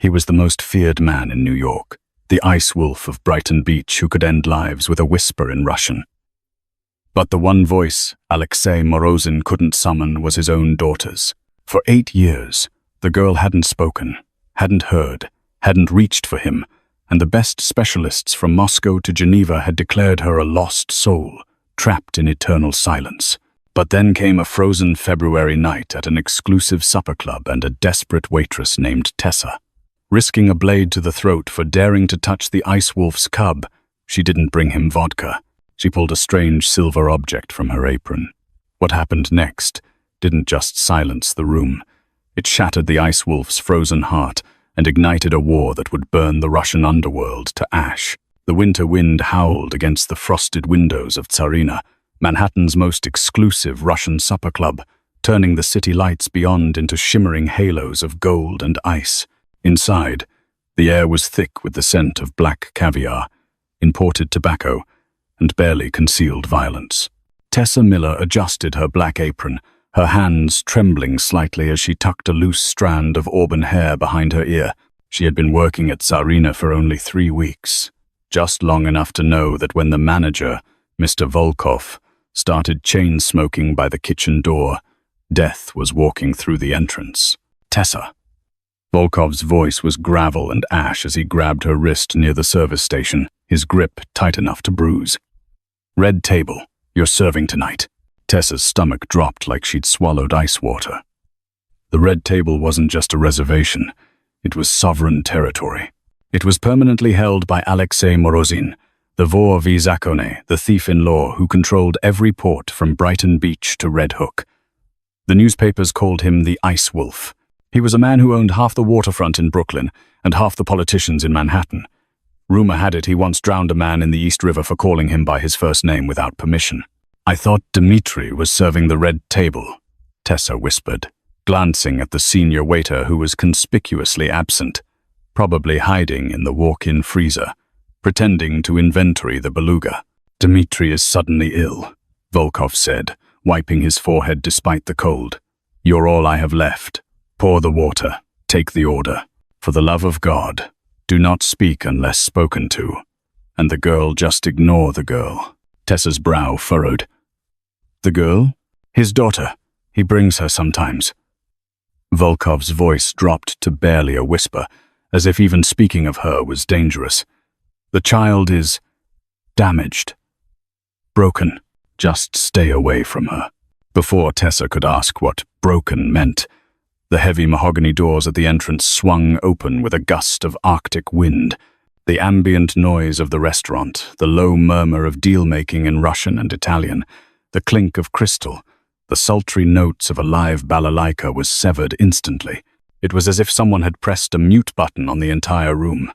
He was the most feared man in New York, the ice wolf of Brighton Beach who could end lives with a whisper in Russian. But the one voice Alexei Morozin couldn't summon was his own daughter's. For 8 years, the girl hadn't spoken, hadn't heard, hadn't reached for him, and the best specialists from Moscow to Geneva had declared her a lost soul, trapped in eternal silence. But then came a frozen February night at an exclusive supper club and a desperate waitress named Tessa. Risking a blade to the throat for daring to touch the ice wolf's cub, she didn't bring him vodka. She pulled a strange silver object from her apron. What happened next didn't just silence the room. It shattered the ice wolf's frozen heart and ignited a war that would burn the Russian underworld to ash. The winter wind howled against the frosted windows of Tsarina, Manhattan's most exclusive Russian supper club, turning the city lights beyond into shimmering halos of gold and ice. Inside, the air was thick with the scent of black caviar, imported tobacco, and barely concealed violence. Tessa Miller adjusted her black apron, her hands trembling slightly as she tucked a loose strand of auburn hair behind her ear. She had been working at Tsarina for only 3 weeks, just long enough to know that when the manager, Mr. Volkov, started chain-smoking by the kitchen door, death was walking through the entrance. Tessa. Volkov's voice was gravel and ash as he grabbed her wrist near the service station, his grip tight enough to bruise. "Red table, you're serving tonight." Tessa's stomach dropped like she'd swallowed ice water. The Red Table wasn't just a reservation, it was sovereign territory. It was permanently held by Alexei Morozin, the vor v zakone, the thief-in-law who controlled every port from Brighton Beach to Red Hook. The newspapers called him the Ice Wolf. He was a man who owned half the waterfront in Brooklyn and half the politicians in Manhattan. Rumor had it he once drowned a man in the East River for calling him by his first name without permission. "I thought Dmitri was serving the Red Table," Tessa whispered, glancing at the senior waiter who was conspicuously absent, probably hiding in the walk-in freezer, pretending to inventory the beluga. "Dmitri is suddenly ill," Volkov said, wiping his forehead despite the cold. "You're all I have left. Pour the water. Take the order. For the love of God, do not speak unless spoken to." And the girl, just ignore the girl. Tessa's brow furrowed. "The girl? His daughter. He brings her sometimes." Volkov's voice dropped to barely a whisper, as if even speaking of her was dangerous. "The child is damaged. Broken. Just stay away from her." Before Tessa could ask what broken meant, the heavy mahogany doors at the entrance swung open with a gust of Arctic wind. The ambient noise of the restaurant, the low murmur of deal-making in Russian and Italian, the clink of crystal, the sultry notes of a live balalaika was severed instantly. It was as if someone had pressed a mute button on the entire room.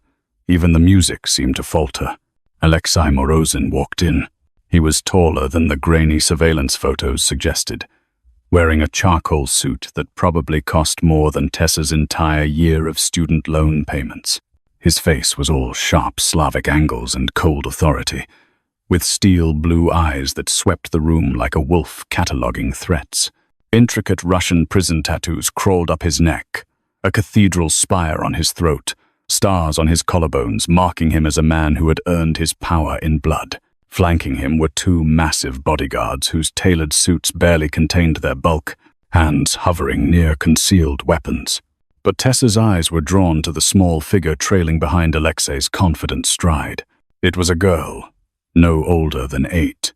Even the music seemed to falter. Alexei Morozin walked in. He was taller than the grainy surveillance photos suggested, wearing a charcoal suit that probably cost more than Tessa's entire year of student loan payments. His face was all sharp Slavic angles and cold authority, with steel blue eyes that swept the room like a wolf cataloging threats. Intricate Russian prison tattoos crawled up his neck, a cathedral spire on his throat, stars on his collarbones marking him as a man who had earned his power in blood. Flanking him were 2 massive bodyguards whose tailored suits barely contained their bulk, hands hovering near concealed weapons. But Tessa's eyes were drawn to the small figure trailing behind Alexei's confident stride. It was a girl, no older than 8.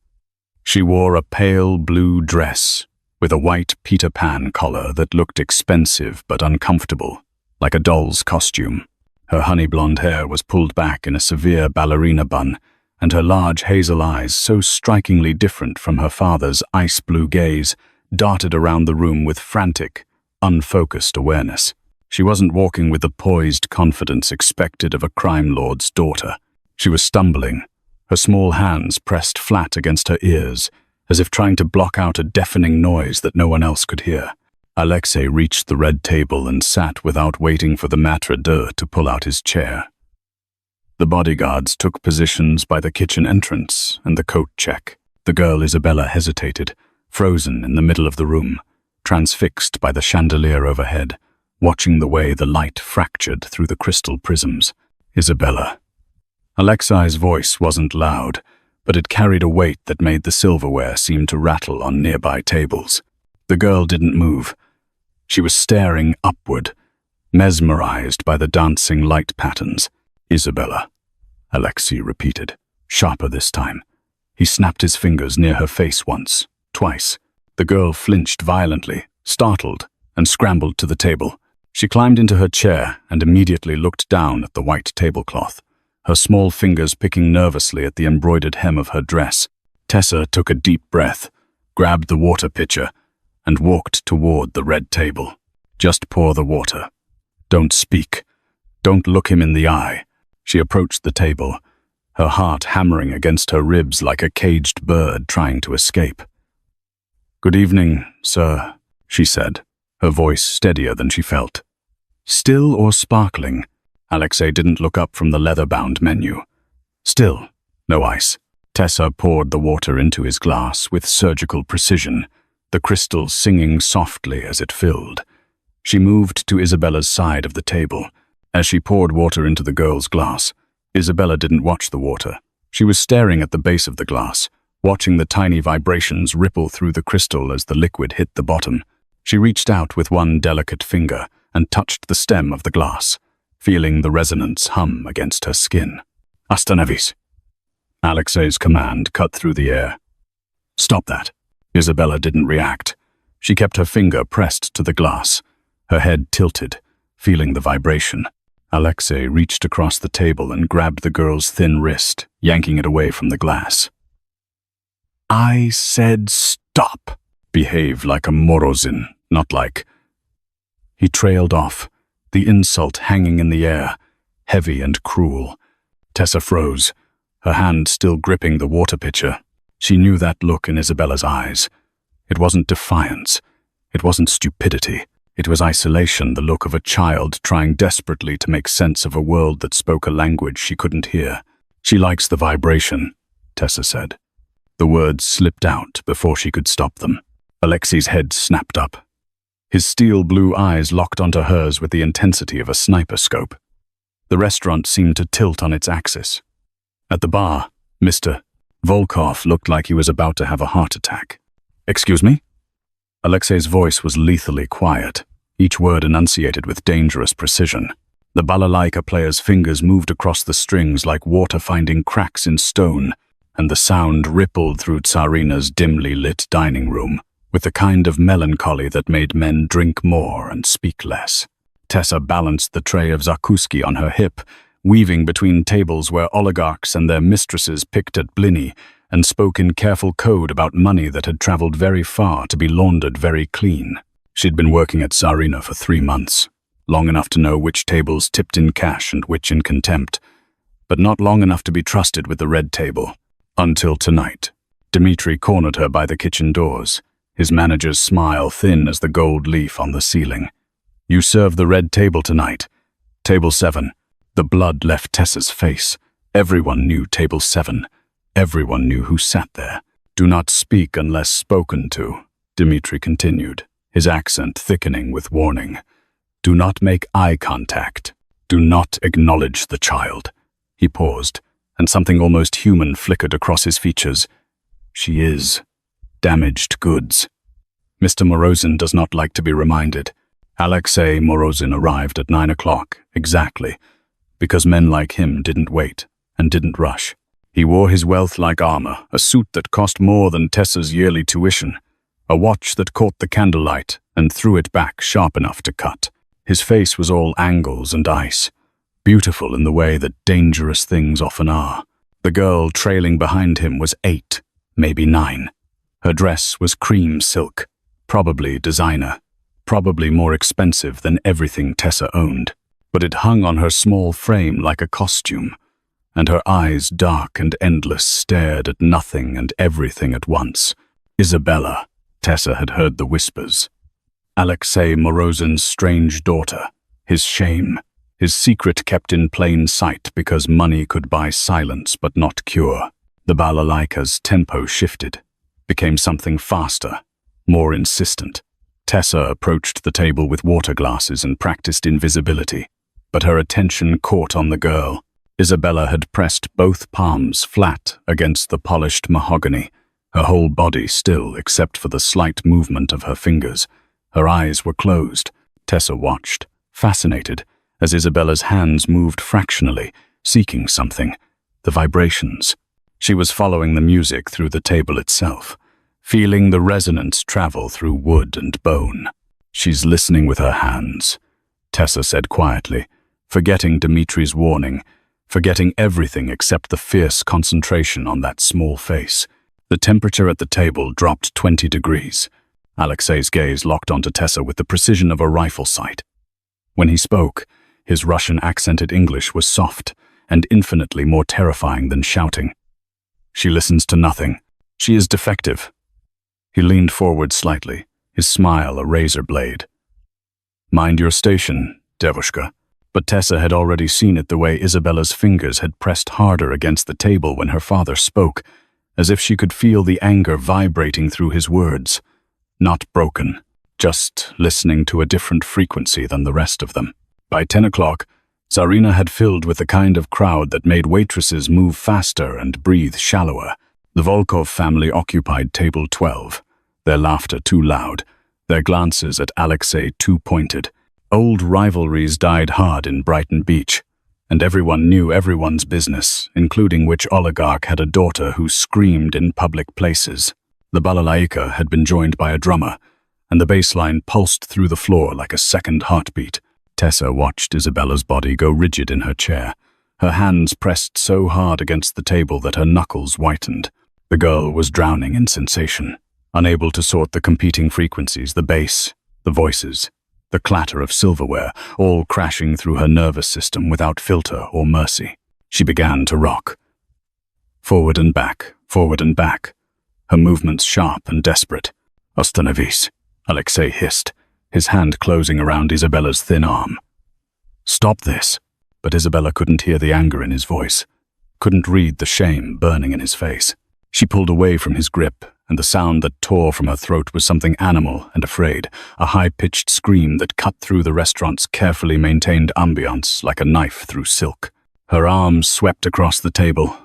She wore a pale blue dress with a white Peter Pan collar that looked expensive but uncomfortable, like a doll's costume. Her honey blonde hair was pulled back in a severe ballerina bun, and her large hazel eyes, so strikingly different from her father's ice blue gaze, darted around the room with frantic, unfocused awareness. She wasn't walking with the poised confidence expected of a crime lord's daughter. She was stumbling, her small hands pressed flat against her ears, as if trying to block out a deafening noise that no one else could hear. Alexei reached the red table and sat without waiting for the maître d'œuvre to pull out his chair. The bodyguards took positions by the kitchen entrance and the coat check. The girl Isabella hesitated, frozen in the middle of the room, transfixed by the chandelier overhead, watching the way the light fractured through the crystal prisms. Isabella. Alexei's voice wasn't loud, but it carried a weight that made the silverware seem to rattle on nearby tables. The girl didn't move. She was staring upward, mesmerized by the dancing light patterns. Isabella, Alexei repeated, sharper this time. He snapped his fingers near her face once, twice. The girl flinched violently, startled, and scrambled to the table. She climbed into her chair and immediately looked down at the white tablecloth, her small fingers picking nervously at the embroidered hem of her dress. Tessa took a deep breath, grabbed the water pitcher, and walked toward the red table. Just pour the water. Don't speak. Don't look him in the eye. She approached the table, her heart hammering against her ribs like a caged bird trying to escape. Good evening, sir, she said, her voice steadier than she felt. Still or sparkling? Alexei didn't look up from the leather-bound menu. Still, no ice. Tessa poured the water into his glass with surgical precision, the crystal singing softly as it filled. She moved to Isabella's side of the table. As she poured water into the girl's glass, Isabella didn't watch the water. She was staring at the base of the glass, watching the tiny vibrations ripple through the crystal as the liquid hit the bottom. She reached out with one delicate finger and touched the stem of the glass, feeling the resonance hum against her skin. Ostanovись. Alexei's command cut through the air. Stop that. Isabella didn't react. She kept her finger pressed to the glass, her head tilted, feeling the vibration. Alexei reached across the table and grabbed the girl's thin wrist, yanking it away from the glass. I said stop. Behave like a Morozin, not like... He trailed off, the insult hanging in the air, heavy and cruel. Tessa froze, her hand still gripping the water pitcher. She knew that look in Isabella's eyes. It wasn't defiance. It wasn't stupidity. It was isolation, the look of a child trying desperately to make sense of a world that spoke a language she couldn't hear. She likes the vibration, Tessa said. The words slipped out before she could stop them. Alexei's head snapped up. His steel blue eyes locked onto hers with the intensity of a sniper scope. The restaurant seemed to tilt on its axis. At the bar, Mr. Volkov looked like he was about to have a heart attack. Excuse me? Alexei's voice was lethally quiet, each word enunciated with dangerous precision. The balalaika player's fingers moved across the strings like water finding cracks in stone, and the sound rippled through Tsarina's dimly lit dining room, with the kind of melancholy that made men drink more and speak less. Tessa balanced the tray of zakuski on her hip, weaving between tables where oligarchs and their mistresses picked at blini and spoke in careful code about money that had traveled very far to be laundered very clean. She'd been working at Tsarina for 3 months, long enough to know which tables tipped in cash and which in contempt, but not long enough to be trusted with the red table. Until tonight. Dmitri cornered her by the kitchen doors, his manager's smile thin as the gold leaf on the ceiling. You serve the red table tonight. Table 7. The blood left Tessa's face. Everyone knew table 7. Everyone knew who sat there. Do not speak unless spoken to, Dmitri continued, his accent thickening with warning. Do not make eye contact. Do not acknowledge the child. He paused, and something almost human flickered across his features. She is damaged goods. Mr. Morozin does not like to be reminded. Alexei Morozin arrived at 9 o'clock, exactly, because men like him didn't wait and didn't rush. He wore his wealth like armor, a suit that cost more than Tessa's yearly tuition, a watch that caught the candlelight and threw it back sharp enough to cut. His face was all angles and ice, beautiful in the way that dangerous things often are. The girl trailing behind him was 8, maybe 9. Her dress was cream silk, probably designer, probably more expensive than everything Tessa owned, but it hung on her small frame like a costume, and her eyes, dark and endless, stared at nothing and everything at once. Isabella, Tessa had heard the whispers. Alexei Morozin's strange daughter, his shame, his secret kept in plain sight because money could buy silence but not cure. The balalaika's tempo shifted, became something faster, more insistent. Tessa approached the table with water glasses and practiced invisibility, but her attention caught on the girl. Isabella had pressed both palms flat against the polished mahogany, her whole body still except for the slight movement of her fingers. Her eyes were closed. Tessa watched, fascinated, as Isabella's hands moved fractionally, seeking something. The vibrations. She was following the music through the table itself, feeling the resonance travel through wood and bone. "She's listening with her hands," Tessa said quietly, forgetting Dimitri's warning, forgetting everything except the fierce concentration on that small face. The temperature at the table dropped 20 degrees. Alexei's gaze locked onto Tessa with the precision of a rifle sight. When he spoke, his Russian-accented English was soft and infinitely more terrifying than shouting. "She listens to nothing. She is defective." He leaned forward slightly, his smile a razor blade. "Mind your station, Devushka." But Tessa had already seen it the way Isabella's fingers had pressed harder against the table when her father spoke, as if she could feel the anger vibrating through his words. Not broken, just listening to a different frequency than the rest of them. By 10 o'clock, Tsarina had filled with the kind of crowd that made waitresses move faster and breathe shallower. The Volkov family occupied table 12, their laughter too loud, their glances at Alexei too pointed. Old rivalries died hard in Brighton Beach, and everyone knew everyone's business, including which oligarch had a daughter who screamed in public places. The balalaika had been joined by a drummer, and the bass line pulsed through the floor like a second heartbeat. Tessa watched Isabella's body go rigid in her chair, her hands pressed so hard against the table that her knuckles whitened. The girl was drowning in sensation, unable to sort the competing frequencies, the bass, the voices, the clatter of silverware, all crashing through her nervous system without filter or mercy. She began to rock. Forward and back, her movements sharp and desperate. "Ostanovись," Alexei hissed, his hand closing around Isabella's thin arm. "Stop this." But Isabella couldn't hear the anger in his voice, couldn't read the shame burning in his face. She pulled away from his grip, and the sound that tore from her throat was something animal and afraid, a high-pitched scream that cut through the restaurant's carefully maintained ambiance like a knife through silk. Her arms swept across the table,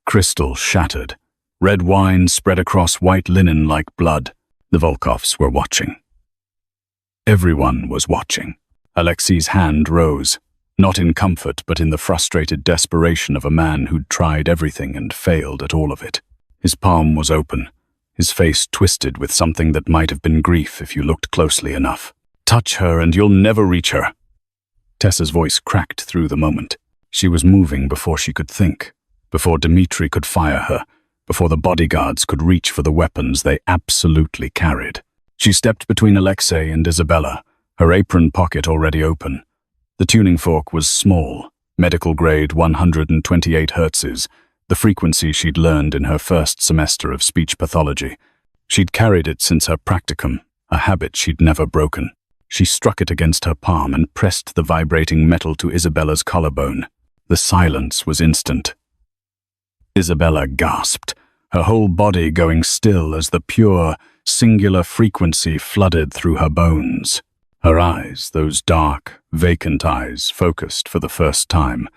crystal shattered, red wine spread across white linen like blood. The Volkovs were watching. Everyone was watching. Alexei's hand rose, not in comfort but in the frustrated desperation of a man who'd tried everything and failed at all of it. His palm was open, his face twisted with something that might have been grief if you looked closely enough. "Touch her and you'll never reach her." Tessa's voice cracked through the moment. She was moving before she could think, before Dmitri could fire her, before the bodyguards could reach for the weapons they absolutely carried. She stepped between Alexei and Isabella, her apron pocket already open. The tuning fork was small, medical grade 128 hertzes, the frequency she'd learned in her first semester of speech pathology. She'd carried it since her practicum, a habit she'd never broken. She struck it against her palm and pressed the vibrating metal to Isabella's collarbone. The silence was instant. Isabella gasped, her whole body going still as the pure, singular frequency flooded through her bones. Her eyes, those dark, vacant eyes, focused for the first time,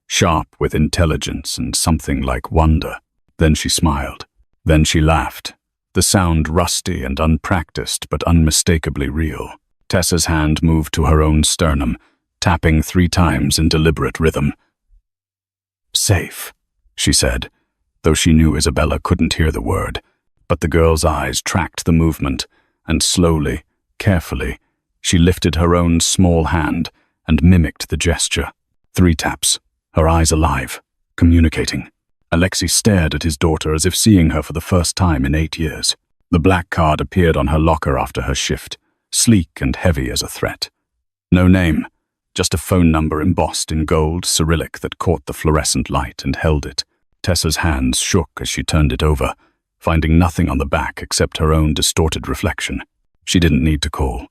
sharp with intelligence and something like wonder. Then she smiled. Then she laughed, the sound rusty and unpracticed but unmistakably real. Tessa's hand moved to her own sternum, tapping 3 times in deliberate rhythm. "Safe," she said, though she knew Isabella couldn't hear the word. But the girl's eyes tracked the movement, and slowly, carefully, she lifted her own small hand and mimicked the gesture. 3 taps, her eyes alive, communicating. Alexei stared at his daughter as if seeing her for the first time in 8 years. The black card appeared on her locker after her shift, sleek and heavy as a threat. No name, just a phone number embossed in gold Cyrillic that caught the fluorescent light and held it. Tessa's hands shook as she turned it over, finding nothing on the back except her own distorted reflection. She didn't need to call.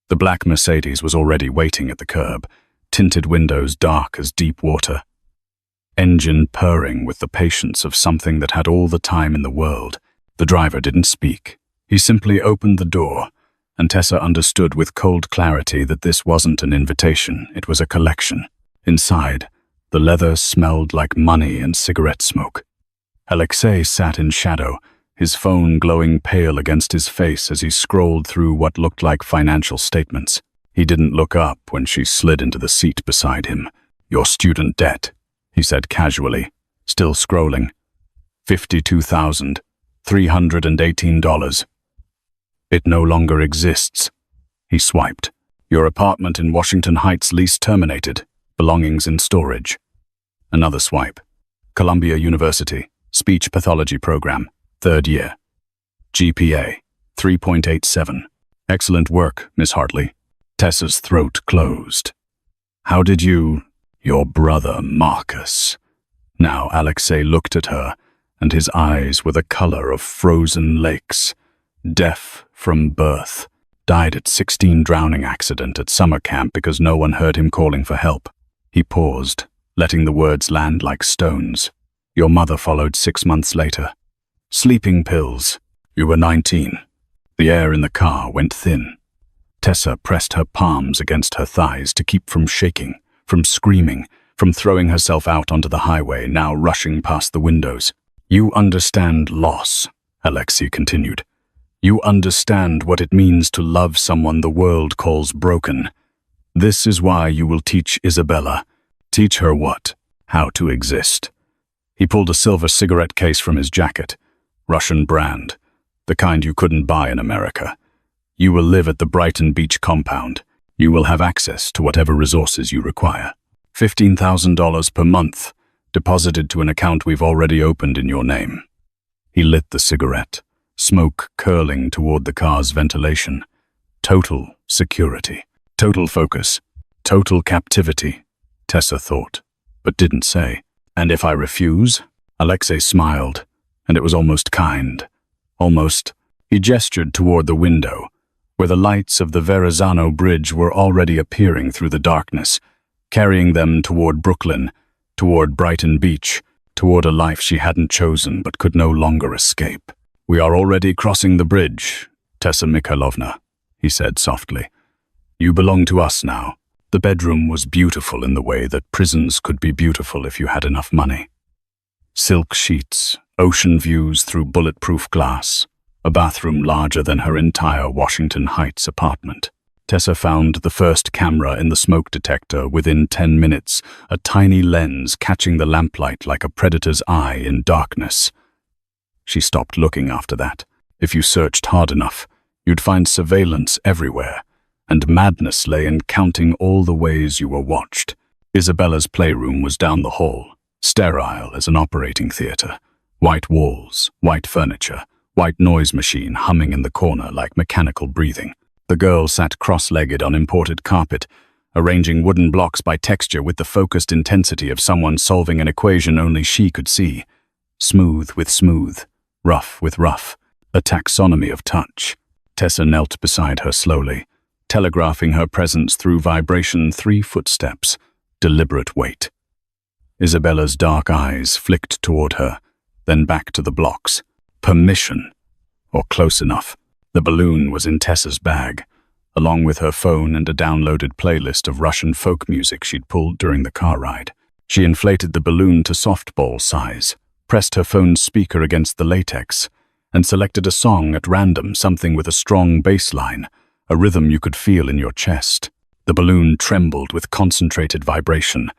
The black Mercedes was already waiting at the curb, tinted windows dark as deep water. Engine purring with the patience of something that had all the time in the world. The driver didn't speak. He simply opened the door, and Tessa understood with cold clarity that this wasn't an invitation, it was a collection. Inside, the leather smelled like money and cigarette smoke. Alexei sat in shadow, his phone glowing pale against his face as he scrolled through what looked like financial statements. He didn't look up when she slid into the seat beside him. "Your student debt," he said casually, still scrolling. $52,318. "It no longer exists." He swiped. "Your apartment in Washington Heights lease terminated. Belongings in storage." Another swipe. "Columbia University, speech pathology program, 3rd year. GPA, 3.87. Excellent work, Miss Hartley." Tessa's throat closed. "How did you... your brother, Marcus?" Now Alexei looked at her, and his eyes were the color of frozen lakes. Deaf from birth. Died at 16 drowning accident at summer camp because no one heard him calling for help. He paused, letting the words land like stones. "Your mother followed 6 months later. Sleeping pills. You were 19. The air in the car went thin." Tessa pressed her palms against her thighs to keep from shaking, from screaming, from throwing herself out onto the highway, now rushing past the windows. "You understand loss," Alexei continued. "You understand what it means to love someone the world calls broken. This is why you will teach Isabella. Teach her what? How to exist." He pulled a silver cigarette case from his jacket. Russian brand. The kind you couldn't buy in America. "You will live at the Brighton Beach compound. You will have access to whatever resources you require. $15,000 per month, deposited to an account we've already opened in your name." He lit the cigarette, smoke curling toward the car's ventilation. Total security. Total focus. Total captivity, Tessa thought, but didn't say. "And if I refuse?" Alexei smiled, and it was almost kind. Almost. He gestured toward the window, where the lights of the Verrazano Bridge were already appearing through the darkness, carrying them toward Brooklyn, toward Brighton Beach, toward a life she hadn't chosen but could no longer escape. "We are already crossing the bridge, Tessa Mikhailovna," he said softly. "You belong to us now." The bedroom was beautiful in the way that prisons could be beautiful if you had enough money. Silk sheets, ocean views through bulletproof glass, a bathroom larger than her entire Washington Heights apartment. Tessa found the first camera in the smoke detector within 10 minutes, a tiny lens catching the lamplight like a predator's eye in darkness. She stopped looking after that. If you searched hard enough, you'd find surveillance everywhere, and madness lay in counting all the ways you were watched. Isabella's playroom was down the hall, sterile as an operating theater. White walls, white furniture, white noise machine humming in the corner like mechanical breathing. The girl sat cross-legged on imported carpet, arranging wooden blocks by texture with the focused intensity of someone solving an equation only she could see. Smooth with smooth, rough with rough, a taxonomy of touch. Tessa knelt beside her slowly, telegraphing her presence through vibration 3 footsteps, deliberate weight. Isabella's dark eyes flicked toward her, then back to the blocks. Permission, or close enough. The balloon was in Tessa's bag, along with her phone and a downloaded playlist of Russian folk music she'd pulled during the car ride. She inflated the balloon to softball size, pressed her phone's speaker against the latex, and selected a song at random, something with a strong bass line, a rhythm you could feel in your chest. The balloon trembled with concentrated vibration,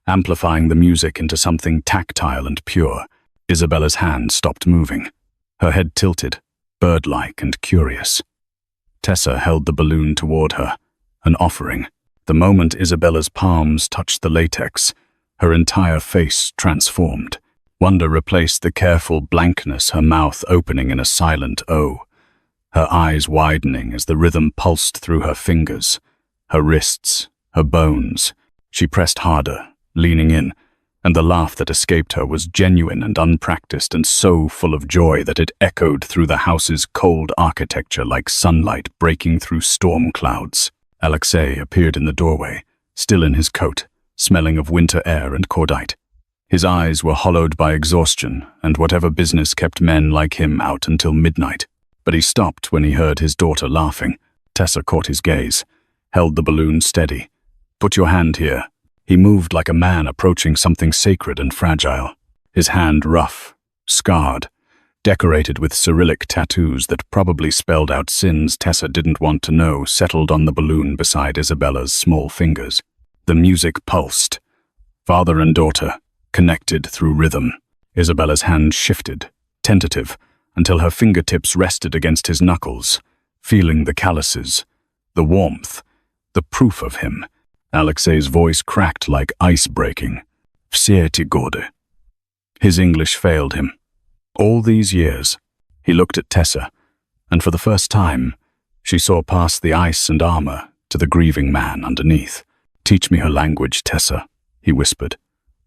amplifying the music into something tactile and pure. Isabella's hand stopped moving. Her head tilted, bird-like and curious. Tessa held the balloon toward her, an offering. The moment Isabella's palms touched the latex, her entire face transformed. Wonder replaced the careful blankness, her mouth opening in a silent O, her eyes widening as the rhythm pulsed through her fingers, her wrists, her bones. She pressed harder, leaning in, and the laugh that escaped her was genuine and unpracticed and so full of joy that it echoed through the house's cold architecture like sunlight breaking through storm clouds. Alexei appeared in the doorway, still in his coat, smelling of winter air and cordite. His eyes were hollowed by exhaustion and whatever business kept men like him out until midnight. But he stopped when he heard his daughter laughing. Tessa caught his gaze, held the balloon steady. "Put your hand here." He moved like a man approaching something sacred and fragile. His hand rough, scarred, decorated with Cyrillic tattoos that probably spelled out sins Tessa didn't want to know, settled on the balloon beside Isabella's small fingers. The music pulsed. Father and daughter, connected through rhythm. Isabella's hand shifted, tentative, until her fingertips rested against his knuckles, feeling the calluses, the warmth, the proof of him. Alexei's voice cracked like ice breaking. "Все эти годы." His English failed him. All these years, he looked at Tessa, and for the first time, she saw past the ice and armor to the grieving man underneath. "Teach me her language, Tessa," he whispered.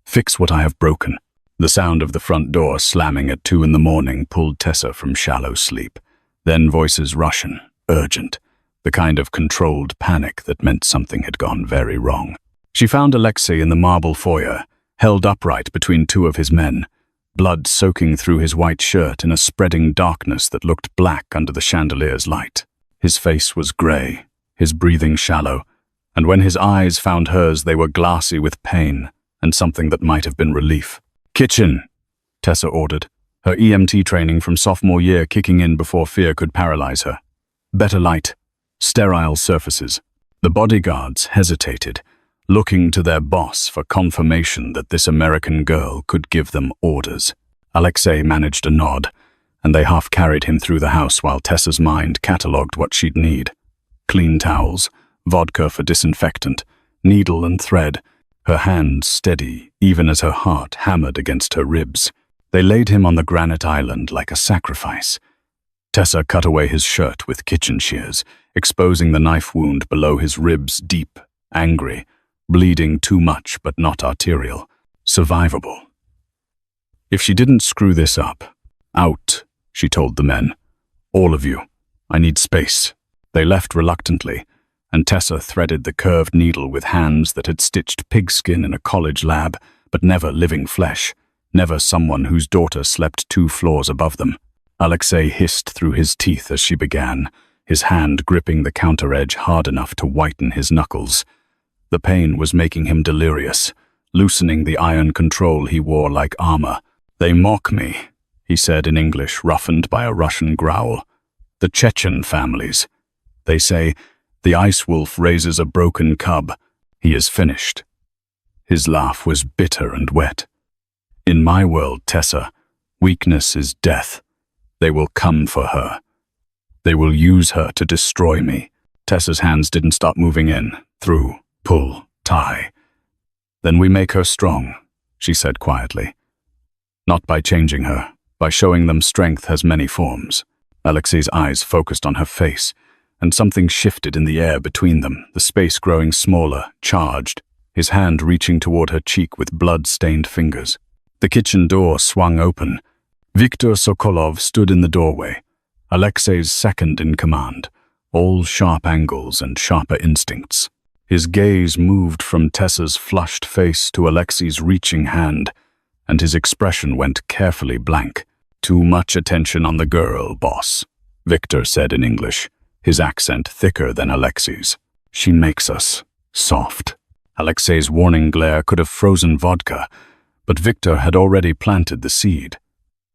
"Fix what I have broken." The sound of the front door slamming at 2 a.m. pulled Tessa from shallow sleep. Then voices Russian, urgent, the kind of controlled panic that meant something had gone very wrong. She found Alexei in the marble foyer, held upright between 2 of his men, blood soaking through his white shirt in a spreading darkness that looked black under the chandelier's light. His face was grey, his breathing shallow, and when his eyes found hers they were glassy with pain and something that might have been relief. "Kitchen," Tessa ordered, her EMT training from sophomore year kicking in before fear could paralyze her. Better light, sterile surfaces. The bodyguards hesitated, looking to their boss for confirmation that this American girl could give them orders. Alexei managed a nod, and they half-carried him through the house while Tessa's mind catalogued what she'd need. Clean towels, vodka for disinfectant, needle and thread, her hands steady even as her heart hammered against her ribs. They laid him on the granite island like a sacrifice. Tessa cut away his shirt with kitchen shears, exposing the knife wound below his ribs deep, angry, bleeding too much but not arterial, survivable. If she didn't screw this up, out, she told the men. "All of you. I need space." They left reluctantly, and Tessa threaded the curved needle with hands that had stitched pigskin in a college lab, but never living flesh, never someone whose daughter slept 2 floors above them. Alexei hissed through his teeth as she began, his hand gripping the counter edge hard enough to whiten his knuckles. The pain was making him delirious, loosening the iron control he wore like armor. "They mock me," he said in English, roughened by a Russian growl. "The Chechen families. They say, the ice wolf raises a broken cub. He is finished." His laugh was bitter and wet. "In my world, Tessa, weakness is death. They will come for her. They will use her to destroy me." Tessa's hands didn't stop moving in, through, pull, tie. "Then we make her strong," she said quietly. "Not by changing her, by showing them strength has many forms." Alexei's eyes focused on her face, and something shifted in the air between them, the space growing smaller, charged, his hand reaching toward her cheek with blood-stained fingers. The kitchen door swung open. Viktor Sokolov stood in the doorway, Alexei's second in command, all sharp angles and sharper instincts. His gaze moved from Tessa's flushed face to Alexei's reaching hand, and his expression went carefully blank. "Too much attention on the girl, boss," Viktor said in English, his accent thicker than Alexei's. "She makes us soft." Alexei's warning glare could have frozen vodka, but Viktor had already planted the seed,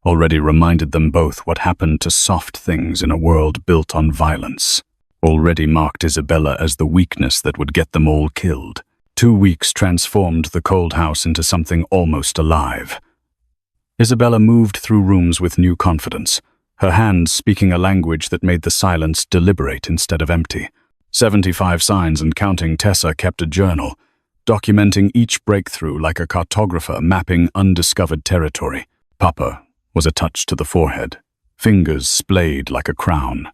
already reminded them both what happened to soft things in a world built on violence, already marked Isabella as the weakness that would get them all killed. 2 weeks transformed the cold house into something almost alive. Isabella moved through rooms with new confidence, her hands speaking a language that made the silence deliberate instead of empty. 75 signs and counting. Tessa kept a journal, documenting each breakthrough like a cartographer mapping undiscovered territory. Papa was a touch to the forehead, fingers splayed like a crown.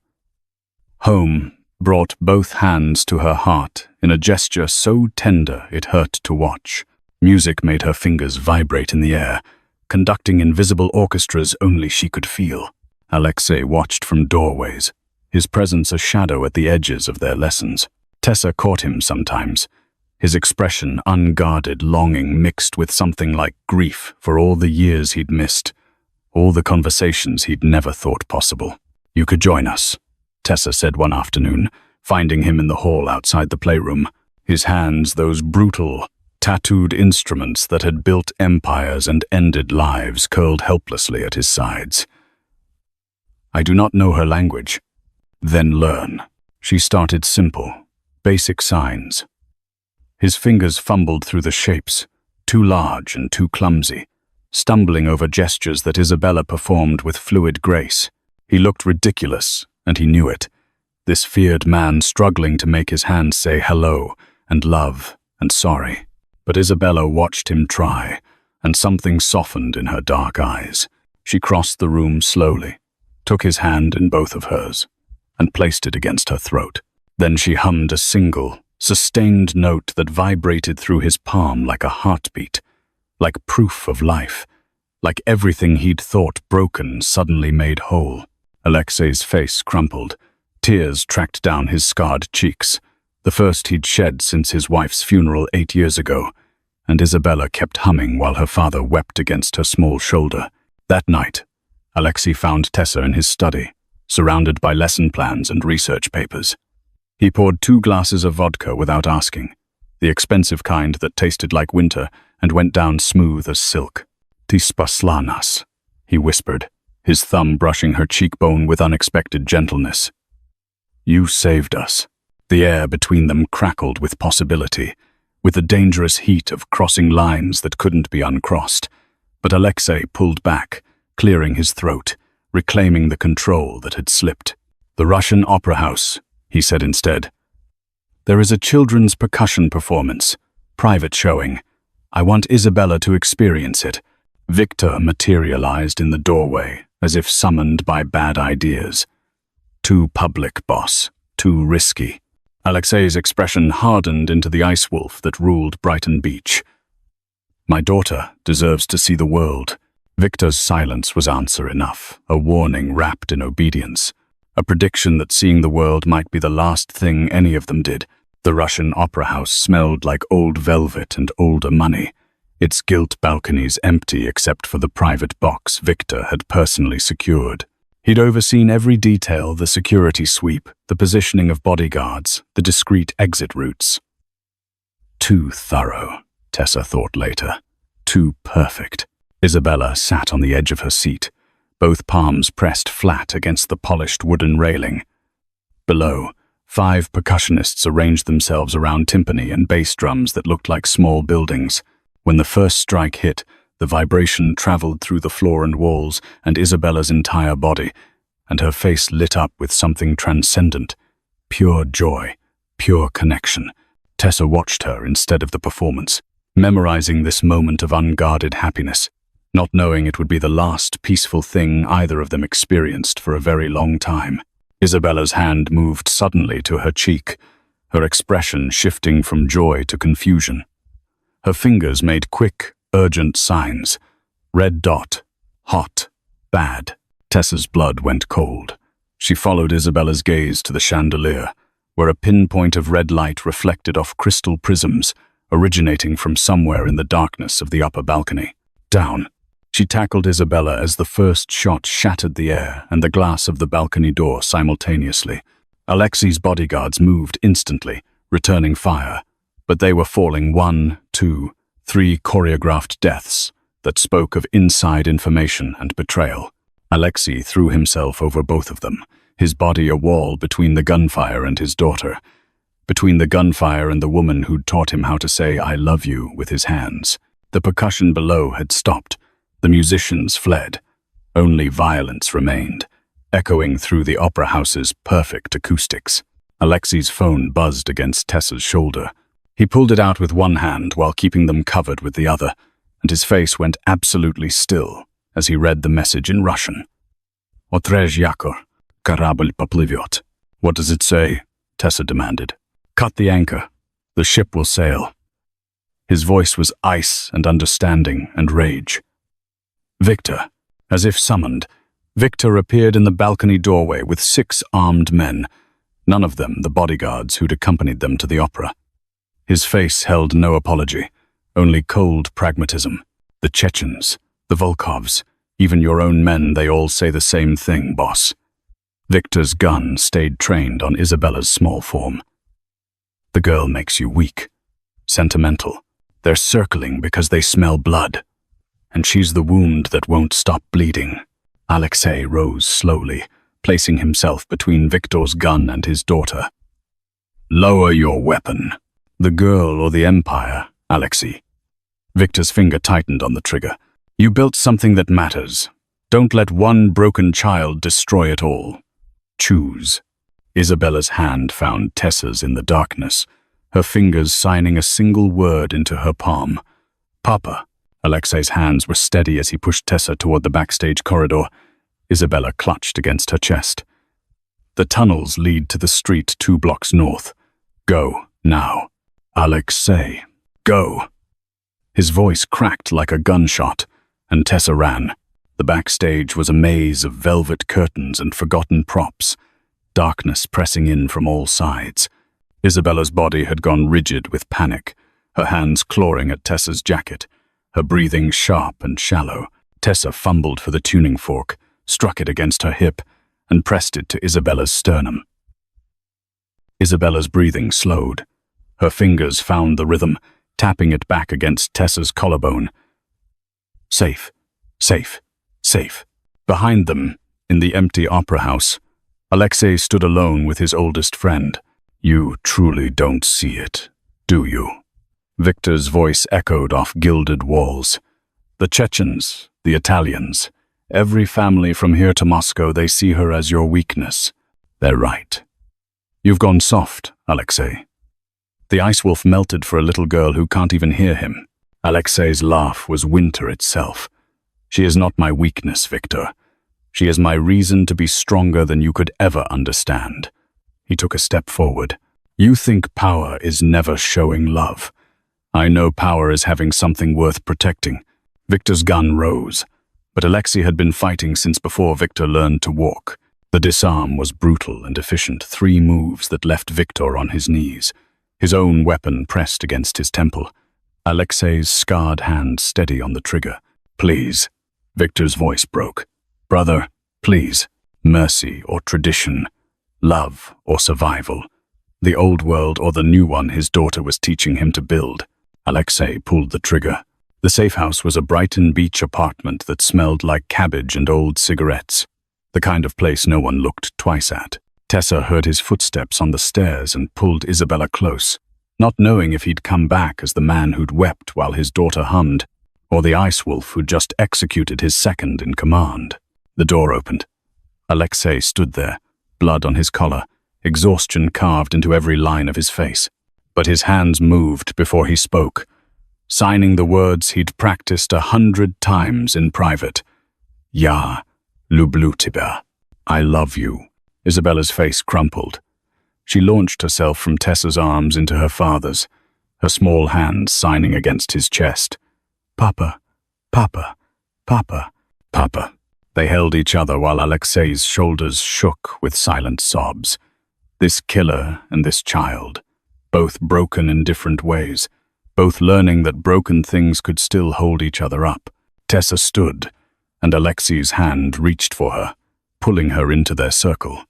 Home brought both hands to her heart in a gesture so tender it hurt to watch. Music made her fingers vibrate in the air, conducting invisible orchestras only she could feel. Alexei watched from doorways, his presence a shadow at the edges of their lessons. Tessa caught him sometimes, his expression unguarded longing mixed with something like grief for all the years he'd missed, all the conversations he'd never thought possible. "You could join us," Tessa said one afternoon, finding him in the hall outside the playroom. His hands, those brutal, tattooed instruments that had built empires and ended lives, curled helplessly at his sides. "I do not know her language." "Then learn." She started simple, basic signs. His fingers fumbled through the shapes, too large and too clumsy, stumbling over gestures that Isabella performed with fluid grace. He looked ridiculous, and he knew it. This feared man struggling to make his hands say hello and love and sorry. But Isabella watched him try, and something softened in her dark eyes. She crossed the room slowly, took his hand in both of hers, and placed it against her throat. Then she hummed a single, sustained note that vibrated through his palm like a heartbeat, like proof of life, like everything he'd thought broken suddenly made whole. Alexei's face crumpled. Tears tracked down his scarred cheeks, the first he'd shed since his wife's funeral 8 years ago, and Isabella kept humming while her father wept against her small shoulder. That night, Alexei found Tessa in his study, surrounded by lesson plans and research papers. He poured 2 glasses of vodka without asking, the expensive kind that tasted like winter and went down smooth as silk. "Ti spaslanas," he whispered, his thumb brushing her cheekbone with unexpected gentleness. "You saved us." The air between them crackled with possibility, with the dangerous heat of crossing lines that couldn't be uncrossed. But Alexei pulled back, clearing his throat, reclaiming the control that had slipped. "The Russian Opera House," he said instead. "There is a children's percussion performance, private showing. I want Isabella to experience it." Victor materialized in the doorway, as if summoned by bad ideas. Too public, boss. Too risky. Alexei's expression hardened into the ice wolf that ruled Brighton Beach. "My daughter deserves to see the world." Victor's silence was answer enough, a warning wrapped in obedience, a prediction that seeing the world might be the last thing any of them did. The Russian Opera House smelled like old velvet and older money, its gilt balconies empty except for the private box Victor had personally secured. He'd overseen every detail, the security sweep, the positioning of bodyguards, the discreet exit routes. Too thorough, Tessa thought later. Too perfect. Isabella sat on the edge of her seat, both palms pressed flat against the polished wooden railing. Below, 5 percussionists arranged themselves around timpani and bass drums that looked like small buildings. When the first strike hit, the vibration traveled through the floor and walls and Isabella's entire body, and her face lit up with something transcendent. Pure joy, pure connection. Tessa watched her instead of the performance, memorizing this moment of unguarded happiness, not knowing it would be the last peaceful thing either of them experienced for a very long time. Isabella's hand moved suddenly to her cheek, her expression shifting from joy to confusion. Her fingers made quick, urgent signs. Red dot, hot, bad. Tessa's blood went cold. She followed Isabella's gaze to the chandelier, where a pinpoint of red light reflected off crystal prisms, originating from somewhere in the darkness of the upper balcony. Down. She tackled Isabella as the first shot shattered the air and the glass of the balcony door simultaneously. Alexei's bodyguards moved instantly, returning fire, but they were falling 1, 2, 3 choreographed deaths that spoke of inside information and betrayal. Alexei threw himself over both of them, his body a wall between the gunfire and his daughter, between the gunfire and the woman who'd taught him how to say "I love you" with his hands. The percussion below had stopped. The musicians fled. Only violence remained, echoing through the opera house's perfect acoustics. Alexei's phone buzzed against Tessa's shoulder. He pulled it out with one hand while keeping them covered with the other, and his face went absolutely still as he read the message in Russian. "Otrezh yakor, kорабль поплывет." "What does it say?" Tessa demanded. "Cut the anchor. The ship will sail." His voice was ice and understanding and rage. Victor, as if summoned, Victor appeared in the balcony doorway with 6 armed men, none of them the bodyguards who'd accompanied them to the opera. His face held no apology, only cold pragmatism. "The Chechens, the Volkovs, even your own men, they all say the same thing, boss." Victor's gun stayed trained on Isabella's small form. The girl makes you weak, sentimental. They're circling because they smell blood. And she's the wound that won't stop bleeding. Alexei rose slowly, placing himself between Victor's gun and his daughter. Lower your weapon. The girl or the empire, Alexei. Victor's finger tightened on the trigger. You built something that matters. Don't let one broken child destroy it all. Choose. Isabella's hand found Tessa's in the darkness, her fingers signing a single word into her palm. Papa. Alexei's hands were steady as he pushed Tessa toward the backstage corridor. Isabella clutched against her chest. The tunnels lead to the street 2 blocks north. Go, now. Alexei, go. His voice cracked like a gunshot, and Tessa ran. The backstage was a maze of velvet curtains and forgotten props, darkness pressing in from all sides. Isabella's body had gone rigid with panic, her hands clawing at Tessa's jacket, her breathing sharp and shallow. Tessa fumbled for the tuning fork, struck it against her hip, and pressed it to Isabella's sternum. Isabella's breathing slowed. Her fingers found the rhythm, tapping it back against Tessa's collarbone. Safe, safe, safe. Behind them, in the empty opera house, Alexei stood alone with his oldest friend. You truly don't see it, do you? Victor's voice echoed off gilded walls. The Chechens, the Italians, every family from here to Moscow, they see her as your weakness. They're right. You've gone soft, Alexei. The ice wolf melted for a little girl who can't even hear him. Alexei's laugh was winter itself. She is not my weakness, Victor. She is my reason to be stronger than you could ever understand. He took a step forward. You think power is never showing love. I know power is having something worth protecting. Victor's gun rose, but Alexei had been fighting since before Victor learned to walk. The disarm was brutal and efficient, 3 moves that left Victor on his knees, his own weapon pressed against his temple. Alexei's scarred hand steady on the trigger. Please. Victor's voice broke. Brother, please. Mercy or tradition, love or survival. The old world or the new one his daughter was teaching him to build. Alexei pulled the trigger. The safe house was a Brighton Beach apartment that smelled like cabbage and old cigarettes, the kind of place no one looked twice at. Tessa heard his footsteps on the stairs and pulled Isabella close, not knowing if he'd come back as the man who'd wept while his daughter hummed, or the ice wolf who'd just executed his second in command. The door opened. Alexei stood there, blood on his collar, exhaustion carved into every line of his face. But his hands moved before he spoke, signing the words he'd practiced 100 times in private. Ja, lublю тебя. I love you. Isabella's face crumpled. She launched herself from Tessa's arms into her father's, her small hands signing against his chest. Papa, Papa, Papa, Papa. They held each other while Alexei's shoulders shook with silent sobs. This killer and this child, both broken in different ways, both learning that broken things could still hold each other up. Tessa stood, and Alexei's hand reached for her, pulling her into their circle.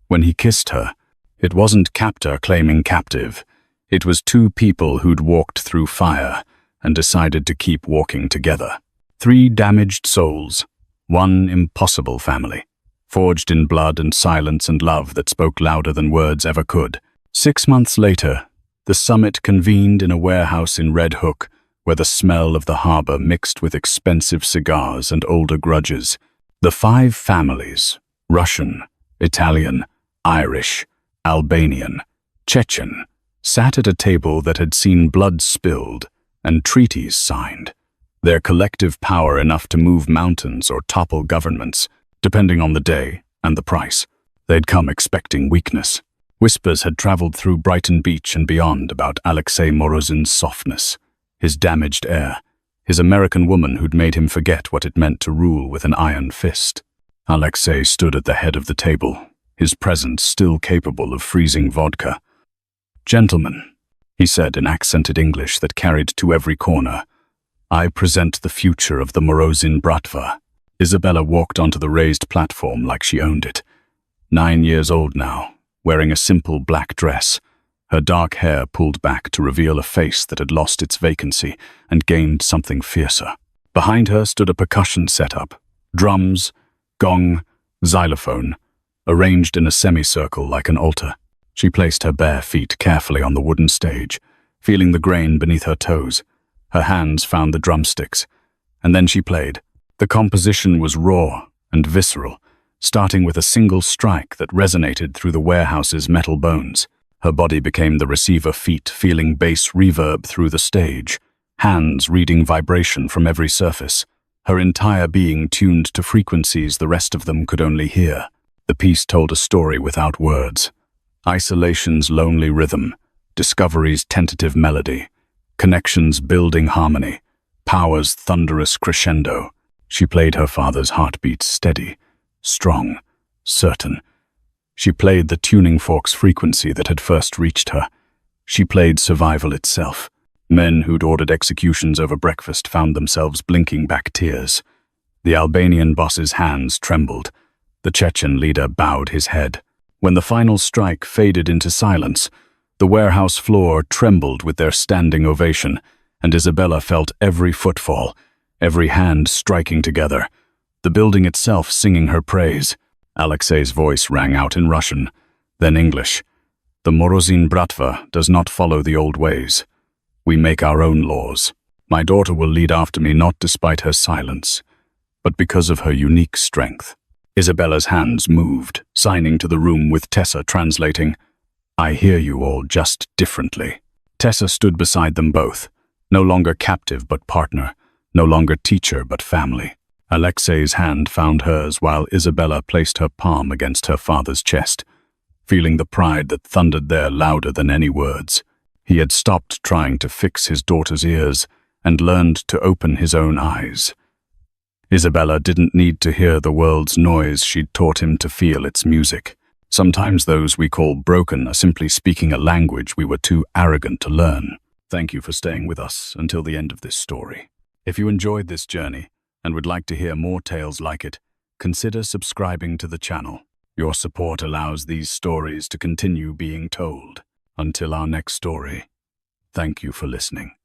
When he kissed her, it wasn't captor claiming captive. It was 2 people who'd walked through fire and decided to keep walking together. 3 damaged souls, 1 impossible family, forged in blood and silence and love that spoke louder than words ever could. 6 months later, the summit convened in a warehouse in Red Hook, where the smell of the harbor mixed with expensive cigars and older grudges. The 5 families, Russian, Italian, Irish, Albanian, Chechen, sat at a table that had seen blood spilled and treaties signed, their collective power enough to move mountains or topple governments, depending on the day and the price. They'd come expecting weakness. Whispers had traveled through Brighton Beach and beyond about Alexei Morozin's softness, his damaged air, his American woman who'd made him forget what it meant to rule with an iron fist. Alexei stood at the head of the table, his presence still capable of freezing vodka. Gentlemen, he said in accented English that carried to every corner, I present the future of the Morozin Bratva. Isabella walked onto the raised platform like she owned it. 9 years old now, wearing a simple black dress, her dark hair pulled back to reveal a face that had lost its vacancy and gained something fiercer. Behind her stood a percussion setup, drums, gong, xylophone, arranged in a semicircle like an altar. She placed her bare feet carefully on the wooden stage, feeling the grain beneath her toes. Her hands found the drumsticks, and then she played. The composition was raw and visceral, starting with a single strike that resonated through the warehouse's metal bones. Her body became the receiver, feet feeling bass reverb through the stage, hands reading vibration from every surface, her entire being tuned to frequencies the rest of them could only hear. The piece told a story without words. Isolation's lonely rhythm, discovery's tentative melody, connection's building harmony, power's thunderous crescendo. She played her father's heartbeat steady, strong, certain. She played the tuning fork's frequency that had first reached her. She played survival itself. Men who'd ordered executions over breakfast found themselves blinking back tears. The Albanian boss's hands trembled. The Chechen leader bowed his head. When the final strike faded into silence, the warehouse floor trembled with their standing ovation, and Isabella felt every footfall, every hand striking together, the building itself singing her praise. Alexei's voice rang out in Russian, then English. The Morozin Bratva does not follow the old ways. We make our own laws. My daughter will lead after me not despite her silence, but because of her unique strength. Isabella's hands moved, signing to the room with Tessa translating. I hear you all just differently. Tessa stood beside them both, no longer captive but partner, no longer teacher but family. Alexei's hand found hers while Isabella placed her palm against her father's chest, feeling the pride that thundered there louder than any words. He had stopped trying to fix his daughter's ears and learned to open his own eyes. Isabella didn't need to hear the world's noise, she'd taught him to feel its music. Sometimes those we call broken are simply speaking a language we were too arrogant to learn. Thank you for staying with us until the end of this story. If you enjoyed this journey and would like to hear more tales like it, consider subscribing to the channel. Your support allows these stories to continue being told. Until our next story, thank you for listening.